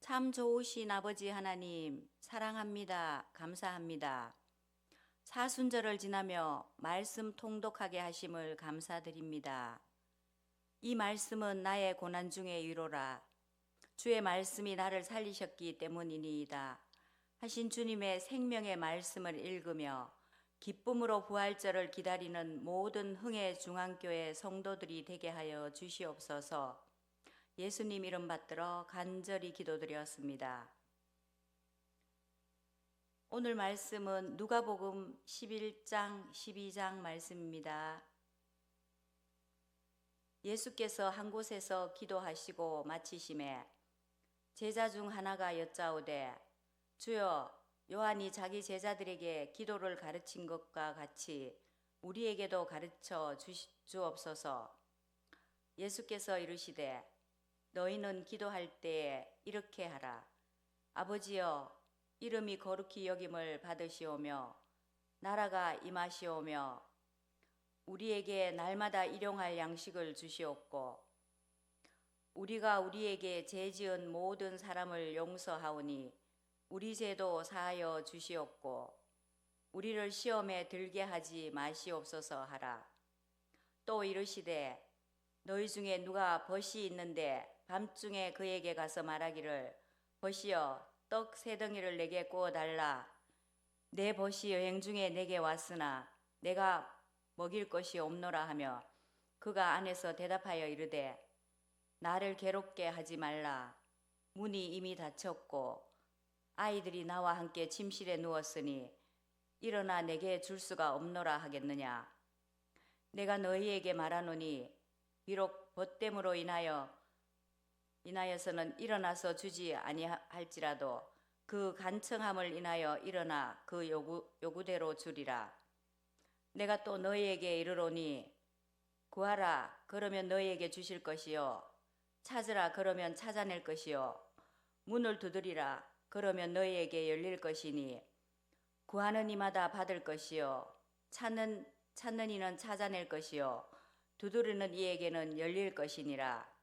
참 좋으신 아버지 하나님, 사랑합니다. 감사합니다. 사순절을 지나며 말씀 통독하게 하심을 감사드립니다. 이 말씀은 나의 고난 중의 위로라. 주의 말씀이 나를 살리셨기 때문이니이다. 하신 주님의 생명의 말씀을 읽으며 기쁨으로 부활절을 기다리는 모든 흥의 중앙교회 성도들이 되게 하여 주시옵소서. 예수님 이름 받들어 간절히 기도드렸습니다. 오늘 말씀은 누가복음 11장 12장 말씀입니다. 예수께서 한 곳에서 기도하시고 마치심에 제자 중 하나가 여짜오되 주여, 요한이 자기 제자들에게 기도를 가르친 것과 같이 우리에게도 가르쳐 주옵소서. 예수께서 이르시되 너희는 기도할 때에 이렇게 하라. 아버지여, 이름이 거룩히 여김을 받으시오며 나라가 임하시오며 우리에게 날마다 일용할 양식을 주시옵고 우리가 우리에게 죄 지은 모든 사람을 용서하오니 우리 죄도 사하여 주시옵고 우리를 시험에 들게 하지 마시옵소서 하라. 또 이르시되 너희 중에 누가 벗이 있는데 밤중에 그에게 가서 말하기를 벗이여 떡 세 덩이를 내게 구워 달라. 내 벗이 여행 중에 내게 왔으나 내가 먹일 것이 없노라 하며 그가 안에서 대답하여 이르되 나를 괴롭게 하지 말라. 문이 이미 닫혔고 아이들이 나와 함께 침실에 누웠으니 일어나 내게 줄 수가 없노라 하겠느냐. 내가 너희에게 말하노니 비록 벗됨으로 인하여서는 일어나서 주지 아니할지라도 그 간청함을 인하여 일어나 그 요구대로 주리라. 내가 또 너희에게 이르노니 구하라 그러면 너희에게 주실 것이요 찾으라 그러면 찾아낼 것이요 문을 두드리라 그러면 너희에게 열릴 것이니 구하는 이마다 받을 것이요 찾는 이는 찾아낼 것이요 두드리는 이에게는 열릴 것이니라.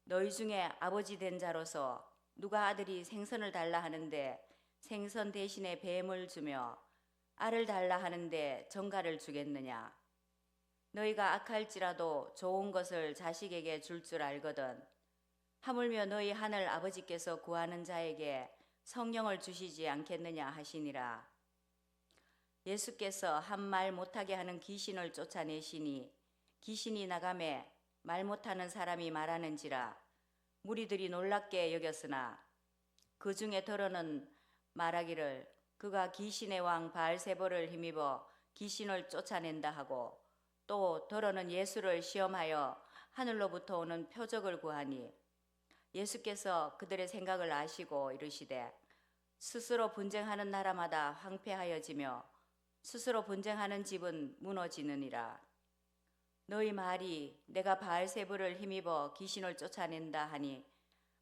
너희 중에 아버지 된 자로서 누가 아들이 생선을 달라 하는데 생선 대신에 뱀을 주며 알을 달라 하는데 정갈을 주겠느냐. 너희가 악할지라도 좋은 것을 자식에게 줄 줄 알거든. 하물며 너희 하늘 아버지께서 구하는 자에게 성령을 주시지 않겠느냐 하시니라. 예수께서 한 말 못하게 하는 귀신을 쫓아내시니 귀신이 나가매 말 못하는 사람이 말하는지라. 무리들이 놀랍게 여겼으나 그 중에 더러는 말하기를 그가 귀신의 왕 바알세볼을 힘입어 귀신을 쫓아낸다 하고 또 더러는 예수를 시험하여 하늘로부터 오는 표적을 구하니 예수께서 그들의 생각을 아시고 이르시되 스스로 분쟁하는 나라마다 황폐하여지며 스스로 분쟁하는 집은 무너지느니라. 너희 말이 내가 바알세불을 힘입어 귀신을 쫓아낸다 하니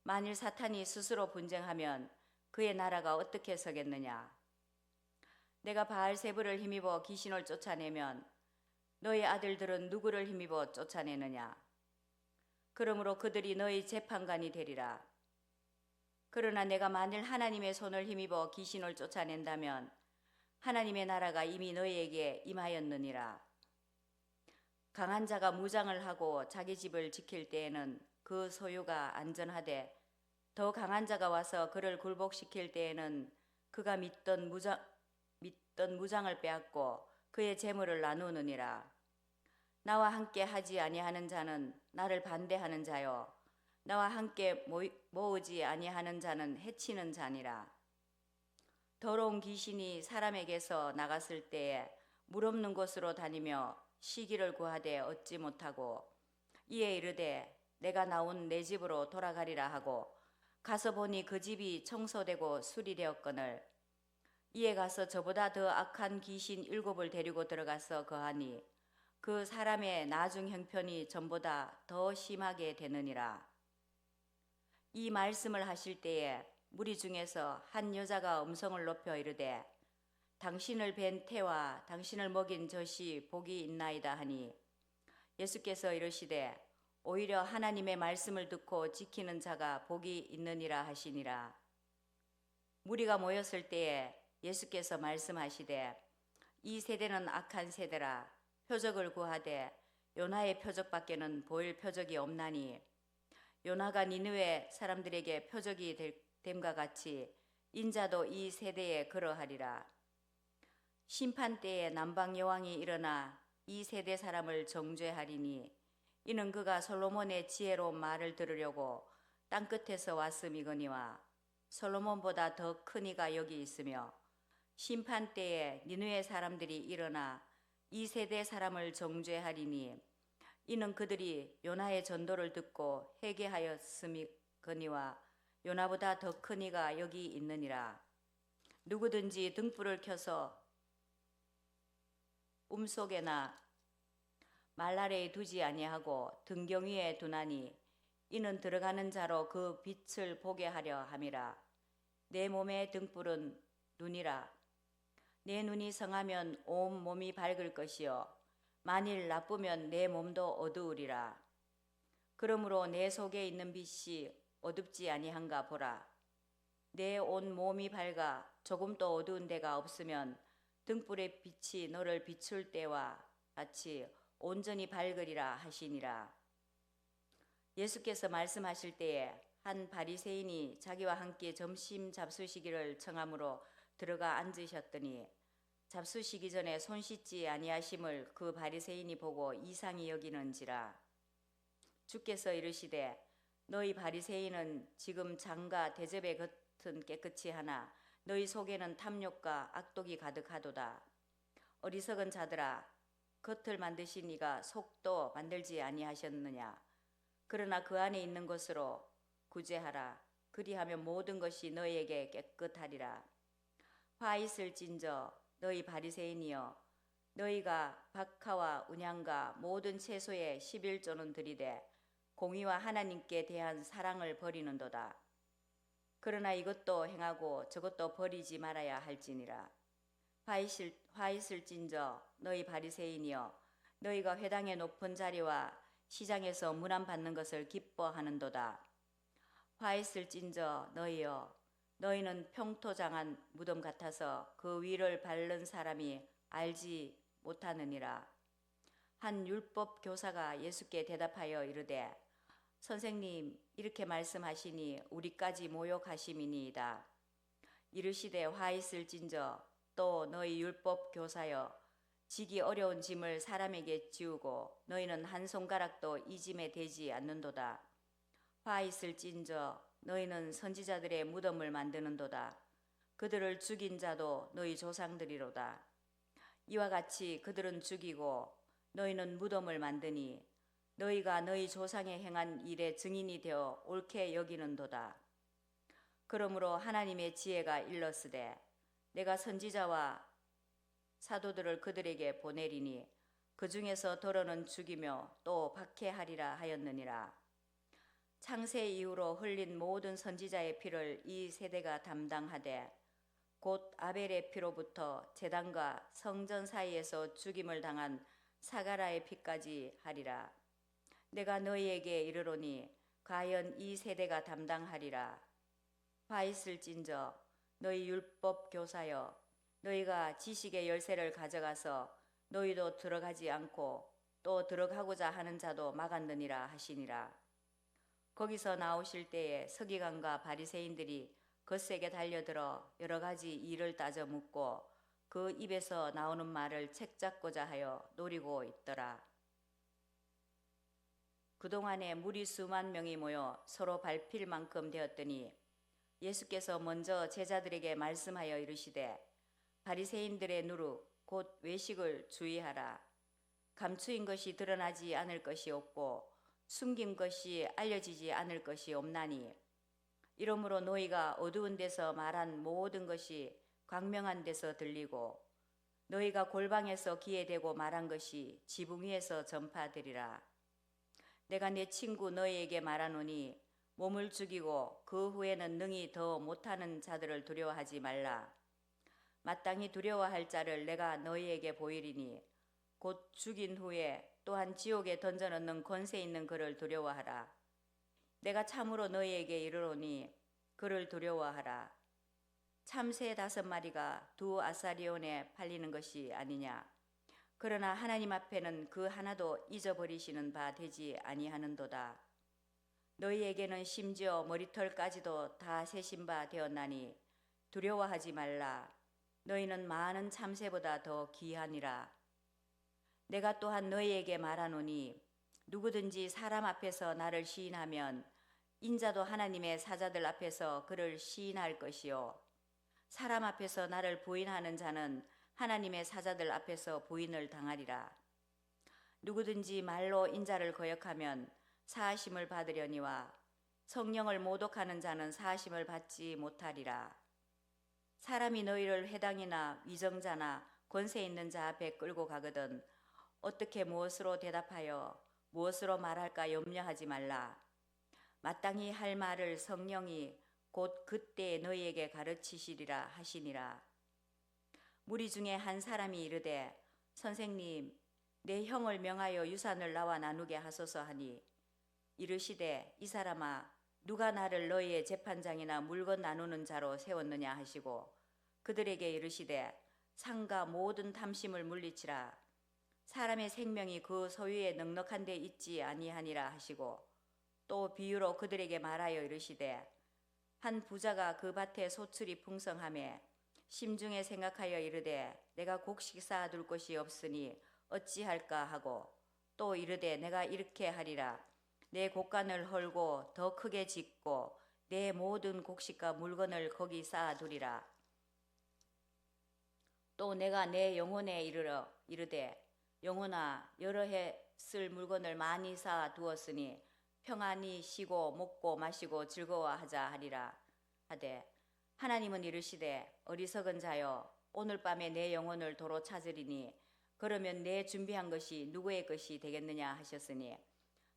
만일 사탄이 스스로 분쟁하면 그의 나라가 어떻게 서겠느냐. 내가 바알세불을 힘입어 귀신을 쫓아내면 너희 아들들은 누구를 힘입어 쫓아내느냐. 그러므로 그들이 너희 재판관이 되리라. 그러나 내가 만일 하나님의 손을 힘입어 귀신을 쫓아낸다면 하나님의 나라가 이미 너희에게 임하였느니라. 강한 자가 무장을 하고 자기 집을 지킬 때에는 그 소유가 안전하되 더 강한 자가 와서 그를 굴복시킬 때에는 그가 믿던 무장을 빼앗고 그의 재물을 나누느니라. 나와 함께 하지 아니하는 자는 나를 반대하는 자요 나와 함께 모으지 아니하는 자는 해치는 자니라. 더러운 귀신이 사람에게서 나갔을 때에 물 없는 곳으로 다니며 시기를 구하되 얻지 못하고 이에 이르되 내가 나온 내 집으로 돌아가리라 하고 가서 보니 그 집이 청소되고 수리되었거늘 이에 가서 저보다 더 악한 귀신 7을 데리고 들어가서 거하니 그 사람의 나중 형편이 전보다 더 심하게 되느니라. 이 말씀을 하실 때에 무리 중에서 한 여자가 음성을 높여 이르되 당신을 뵌 태와 당신을 먹인 젖이 복이 있나이다 하니 예수께서 이르시되 오히려 하나님의 말씀을 듣고 지키는 자가 복이 있느니라 하시니라. 무리가 모였을 때에 예수께서 말씀하시되 이 세대는 악한 세대라. 표적을 구하되 요나의 표적밖에는 보일 표적이 없나니 요나가 니느웨 사람들에게 표적이 됨과 같이 인자도 이 세대에 그러하리라. 심판 때에 남방 여왕이 일어나 이 세대 사람을 정죄하리니 이는 그가 솔로몬의 지혜로운 말을 들으려고 땅끝에서 왔음이거니와 솔로몬보다 더 큰 이가 여기 있으며 심판 때에 니느웨 사람들이 일어나 이 세대 사람을 정죄하리니 이는 그들이 요나의 전도를 듣고 회개하였음이거니와 요나보다 더 큰 이가 여기 있느니라. 누구든지 등불을 켜서 속에나 말 아래에 두지 아니하고 등경 위에 두나니 이는 들어가는 자로 그 빛을 보게 하려 함이라. 내 몸의 등불은 눈이라. 내 눈이 성하면 온 몸이 밝을 것이요 만일 나쁘면 내 몸도 어두우리라. 그러므로 내 속에 있는 빛이 어둡지 아니한가 보라. 내 온 몸이 밝아 조금도 어두운 데가 없으면 등불의 빛이 너를 비출 때와 같이 온전히 밝으리라 하시니라. 예수께서 말씀하실 때에 한 바리새인이 자기와 함께 점심 잡수시기를 청함으로 들어가 앉으셨더니 잡수시기 전에 손 씻지 아니하심을 그 바리새인이 보고 이상히 여기는지라. 주께서 이르시되 너희 바리새인은 지금 장과 대접의 겉은 깨끗이 하나 너희 속에는 탐욕과 악독이 가득하도다. 어리석은 자들아, 겉을 만드신 이가 속도 만들지 아니하셨느냐. 그러나 그 안에 있는 것으로 구제하라. 그리하면 모든 것이 너희에게 깨끗하리라. 화 있을진저 너희 바리새인이여, 너희가 박하와 운향과 모든 채소에 11조는 들이되 공의와 하나님께 대한 사랑을 버리는도다. 그러나 이것도 행하고 저것도 버리지 말아야 할지니라. 화 있을진저 너희 바리새인이여, 너희가 회당의 높은 자리와 시장에서 문안 받는 것을 기뻐하는도다. 화 있을진저 너희여, 너희는 평토장한 무덤 같아서 그 위를 밟는 사람이 알지 못하느니라. 한 율법 교사가 예수께 대답하여 이르되 선생님, 이렇게 말씀하시니 우리까지 모욕하심이니이다. 이르시되 화 있을진저 또 너희 율법 교사여, 지기 어려운 짐을 사람에게 지우고 너희는 한 손가락도 이 짐에 대지 않는도다. 화 있을진저 너희는 선지자들의 무덤을 만드는도다. 그들을 죽인 자도 너희 조상들이로다. 이와 같이 그들은 죽이고 너희는 무덤을 만드니 너희가 너희 조상의 행한 일의 증인이 되어 옳게 여기는도다. 그러므로 하나님의 지혜가 일렀으되 내가 선지자와 사도들을 그들에게 보내리니 그 중에서 더러는 죽이며 또 박해하리라 하였느니라. 창세 이후로 흘린 모든 선지자의 피를 이 세대가 담당하되 곧 아벨의 피로부터 제단과 성전 사이에서 죽임을 당한 사가라의 피까지 하리라. 내가 너희에게 이르노니 과연 이 세대가 담당하리라. 화 있을진저 너희 율법 교사여, 너희가 지식의 열쇠를 가져가서 너희도 들어가지 않고 또 들어가고자 하는 자도 막았느니라 하시니라. 거기서 나오실 때에 서기관과 바리새인들이 거세게 달려들어 여러 가지 일을 따져 묻고 그 입에서 나오는 말을 책잡고자 하여 노리고 있더라. 그동안에 무리 수만 명이 모여 서로 밟힐 만큼 되었더니 예수께서 먼저 제자들에게 말씀하여 이르시되 바리새인들의 누룩 곧 외식을 주의하라. 감추인 것이 드러나지 않을 것이 없고 숨긴 것이 알려지지 않을 것이 없나니 이러므로 너희가 어두운 데서 말한 모든 것이 광명한 데서 들리고 너희가 골방에서 귀에 대고 말한 것이 지붕 위에서 전파되리라. 내가 내 친구 너희에게 말하노니 몸을 죽이고 그 후에는 능히 더 못하는 자들을 두려워하지 말라. 마땅히 두려워할 자를 내가 너희에게 보이리니 곧 죽인 후에 또한 지옥에 던져넣는 권세 있는 그를 두려워하라. 내가 참으로 너희에게 이르노니 그를 두려워하라. 참새 5마리가 두 아사리온에 팔리는 것이 아니냐. 그러나 하나님 앞에는 그 하나도 잊어버리시는 바 되지 아니하는도다. 너희에게는 심지어 머리털까지도 다 세신 바 되었나니 두려워하지 말라. 너희는 많은 참새보다 더 귀하니라. 내가 또한 너희에게 말하노니 누구든지 사람 앞에서 나를 시인하면 인자도 하나님의 사자들 앞에서 그를 시인할 것이요 사람 앞에서 나를 부인하는 자는 하나님의 사자들 앞에서 부인을 당하리라. 누구든지 말로 인자를 거역하면 사하심을 받으려니와 성령을 모독하는 자는 사하심을 받지 못하리라. 사람이 너희를 회당이나 위정자나 권세 있는 자 앞에 끌고 가거든 어떻게 무엇으로 대답하여 무엇으로 말할까 염려하지 말라. 마땅히 할 말을 성령이 곧 그때 너희에게 가르치시리라 하시니라. 무리 중에 한 사람이 이르되 선생님 내 형을 명하여 유산을 나와 나누게 하소서 하니 이르시되 이 사람아 누가 나를 너희의 재판장이나 물건 나누는 자로 세웠느냐 하시고 그들에게 이르시되 상가 모든 탐심을 물리치라. 사람의 생명이 그 소유에 넉넉한 데 있지 아니하니라 하시고 또 비유로 그들에게 말하여 이르시되 한 부자가 그 밭에 소출이 풍성하매 심중에 생각하여 이르되 내가 곡식 쌓아둘 곳이 없으니 어찌할까 하고 또 이르되 내가 이렇게 하리라. 내 곡간을 헐고 더 크게 짓고 내 모든 곡식과 물건을 거기 쌓아두리라. 또 내가 내 영혼에 이르러 이르되 영혼아 여러 해 쓸 물건을 많이 쌓아 두었으니 평안히 쉬고 먹고 마시고 즐거워하자 하리라 하되 하나님은 이르시되 어리석은 자여 오늘 밤에 내 영혼을 도로 찾으리니 그러면 내 준비한 것이 누구의 것이 되겠느냐 하셨으니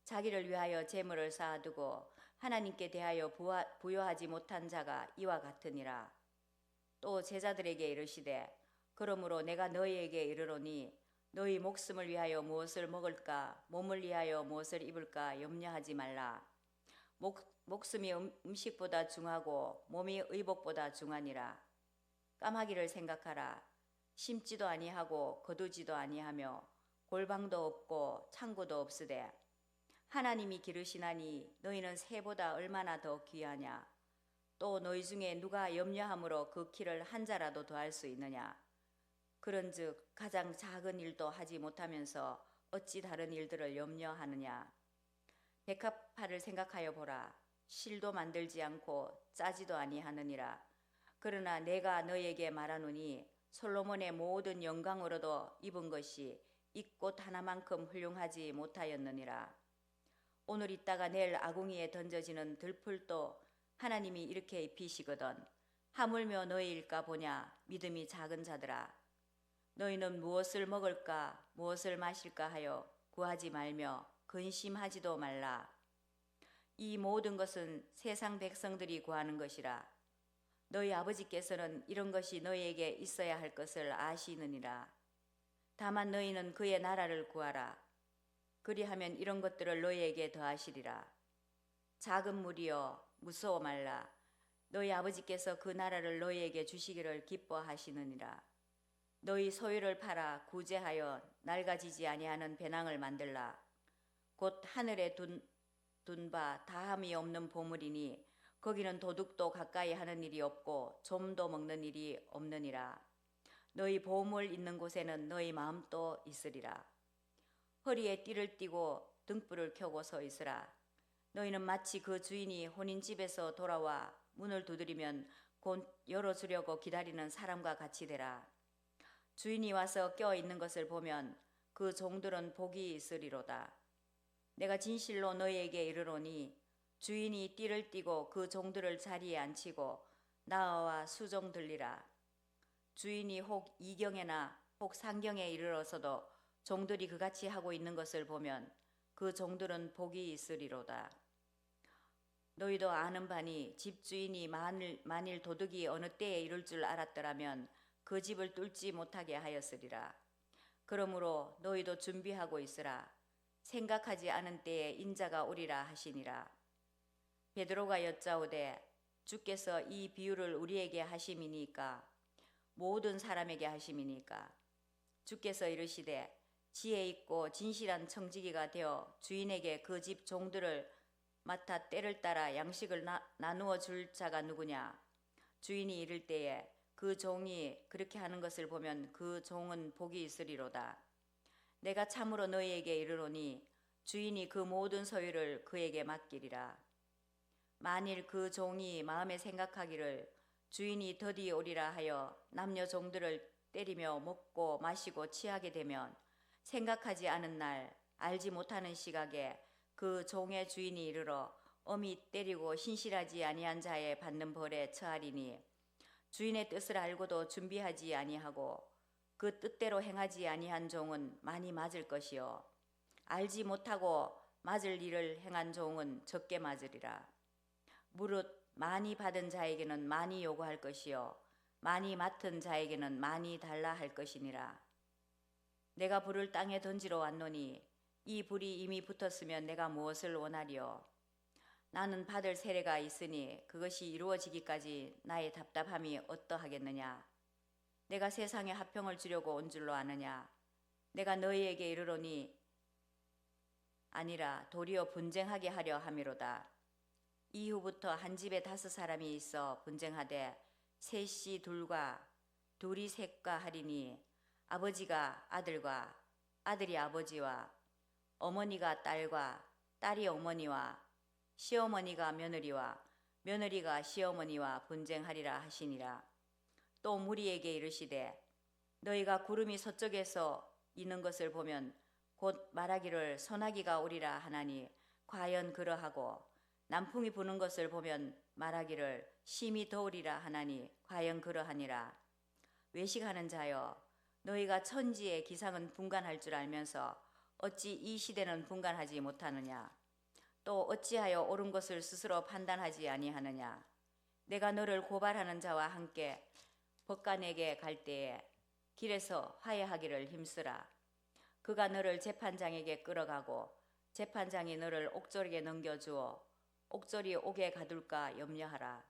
자기를 위하여 재물을 쌓아두고 하나님께 대하여 부여하지 못한 자가 이와 같으니라. 또 제자들에게 이르시되 그러므로 내가 너희에게 이르노니 너희 목숨을 위하여 무엇을 먹을까 몸을 위하여 무엇을 입을까 염려하지 말라. 목숨이 음식보다 중하고 몸이 의복보다 중하니라. 까마귀를 생각하라. 심지도 아니하고 거두지도 아니하며 골방도 없고 창고도 없으되 하나님이 기르시나니 너희는 새보다 얼마나 더 귀하냐. 또 너희 중에 누가 염려함으로 그 키를 한 자라도 더할 수 있느냐. 그런즉 가장 작은 일도 하지 못하면서 어찌 다른 일들을 염려하느냐. 백합화를 생각하여 보라. 실도 만들지 않고 짜지도 아니하느니라. 그러나 내가 너희에게 말하노니 솔로몬의 모든 영광으로도 입은 것이 이 꽃 하나만큼 훌륭하지 못하였느니라. 오늘 있다가 내일 아궁이에 던져지는 들풀도 하나님이 이렇게 입히시거든. 하물며 너희일까 보냐. 믿음이 작은 자들아. 너희는 무엇을 먹을까 무엇을 마실까 하여 구하지 말며 근심하지도 말라. 이 모든 것은 세상 백성들이 구하는 것이라. 너희 아버지께서는 이런 것이 너희에게 있어야 할 것을 아시느니라. 다만 너희는 그의 나라를 구하라. 그리하면 이런 것들을 너희에게 더하시리라. 작은 무리여 무서워 말라. 너희 아버지께서 그 나라를 너희에게 주시기를 기뻐하시느니라. 너희 소유를 팔아 구제하여 낡아지지 아니하는 배낭을 만들라. 곧 하늘에 둔 바 다함이 없는 보물이니 거기는 도둑도 가까이 하는 일이 없고 좀도 먹는 일이 없느니라. 너희 보물 있는 곳에는 너희 마음도 있으리라. 허리에 띠를 띠고 등불을 켜고 서 있으라. 너희는 마치 그 주인이 혼인집에서 돌아와 문을 두드리면 곧 열어주려고 기다리는 사람과 같이 되라. 주인이 와서 껴 있는 것을 보면 그 종들은 복이 있으리로다. 내가 진실로 너희에게 이르노니 주인이 띠를 띠고 그 종들을 자리에 앉히고 나와 수종 들리라. 주인이 혹 이경에나 혹 상경에 이르러서도 종들이 그같이 하고 있는 것을 보면 그 종들은 복이 있으리로다. 너희도 아는 바니 집주인이 만일 도둑이 어느 때에 이룰 줄 알았더라면 그 집을 뚫지 못하게 하였으리라. 그러므로 너희도 준비하고 있으라. 생각하지 않은 때에 인자가 오리라 하시니라. 베드로가 여짜오되 주께서 이 비유를 우리에게 하심이니까 모든 사람에게 하심이니까. 주께서 이르시되 지혜 있고 진실한 청지기가 되어 주인에게 그 집 종들을 맡아 때를 따라 양식을 나누어 줄 자가 누구냐. 주인이 이를 때에 그 종이 그렇게 하는 것을 보면 그 종은 복이 있으리로다. 내가 참으로 너희에게 이르노니 주인이 그 모든 소유를 그에게 맡기리라. 만일 그 종이 마음에 생각하기를 주인이 더디 오리라 하여 남녀 종들을 때리며 먹고 마시고 취하게 되면 생각하지 않은 날 알지 못하는 시각에 그 종의 주인이 이르러 엄히 때리고 신실하지 아니한 자에 받는 벌에 처하리니 주인의 뜻을 알고도 준비하지 아니하고 그 뜻대로 행하지 아니한 종은 많이 맞을 것이요 알지 못하고 맞을 일을 행한 종은 적게 맞으리라. 무릇 많이 받은 자에게는 많이 요구할 것이요 많이 맡은 자에게는 많이 달라 할 것이니라. 내가 불을 땅에 던지러 왔노니 이 불이 이미 붙었으면 내가 무엇을 원하리요. 나는 받을 세례가 있으니 그것이 이루어지기까지 나의 답답함이 어떠하겠느냐. 내가 세상에 화평을 주려고 온 줄로 아느냐. 내가 너희에게 이르노니 아니라 도리어 분쟁하게 하려 함이로다. 이후부터 한 집에 5사람이 있어 분쟁하되 셋이 둘과 둘이 셋과 하리니 아버지가 아들과 아들이 아버지와 어머니가 딸과 딸이 어머니와 시어머니가 며느리와 며느리가 시어머니와 분쟁하리라 하시니라. 또 무리에게 이르시되 너희가 구름이 서쪽에서 이는 것을 보면 곧 말하기를 소나기가 오리라 하나니 과연 그러하고 남풍이 부는 것을 보면 말하기를 심히 더우리라 하나니 과연 그러하니라. 외식하는 자여 너희가 천지의 기상은 분간할 줄 알면서 어찌 이 시대는 분간하지 못하느냐. 또 어찌하여 옳은 것을 스스로 판단하지 아니하느냐. 내가 너를 고발하는 자와 함께 법관에게 갈 때에 길에서 화해하기를 힘쓰라. 그가 너를 재판장에게 끌어가고 재판장이 너를 옥졸에게 넘겨주어 옥졸이 옥에 가둘까 염려하라.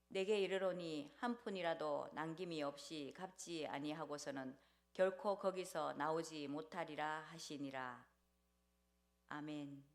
내게 이르노니 한 푼이라도 남김이 없이 갚지 아니하고서는 결코 거기서 나오지 못하리라 하시니라. 아멘.